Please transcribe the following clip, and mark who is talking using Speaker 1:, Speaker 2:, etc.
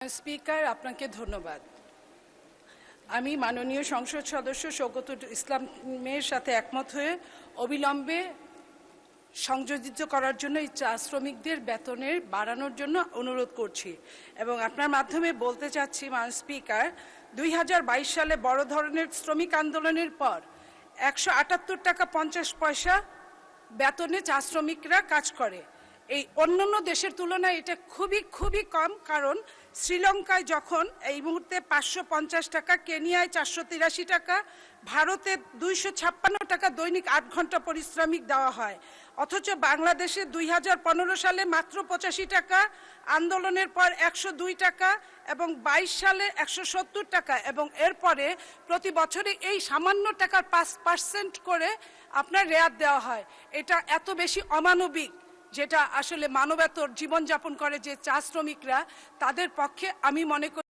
Speaker 1: Speaker, আপনাকে ধন্যবাদ। আমি মাননীয় সংসদ সদস্য শওকতুল ইসলামের সাথে একমত হয়ে অবিলম্বে সংযোজিত করার জন্য এই চা শ্রমিকদের বেতনের বাড়ানোর জন্য অনুরোধ করছি এবং আপনার মাধ্যমে বলতে চাচ্ছি মাননীয় স্পিকার, 2022 সালে বড় ধরনের শ্রমিক আন্দোলনের পর 178 টাকা 50 পয়সা বেতনে চা শ্রমিকরা কাজ করে। এই অন্যান্য দেশের তুলনায় এটা খুবই কম, কারণ শ্রীলঙ্কায় যখন এই মুহূর্তে 550 টাকা, কেনিয়ায় 483 টাকা, ভারতে 256 টাকা দৈনিক 8 ঘন্টা পরিশ্রমিক দেওয়া হয়। অথচ বাংলাদেশে 2015 সালে মাত্র 85 টাকা, আন্দোলনের পর 102 টাকা এবং 22 সালে 170 টাকা, এবং এরপরে প্রতি বছরে এই সামান্য টাকার 5% করে আপনার রেয়াত দেওয়া হয়। এটা এত বেশি অমানবিক, যেটা আসলে মানবেতর জীবনযাপন করে যে চা শ্রমিকরা, তাদের পক্ষে আমি মনে করি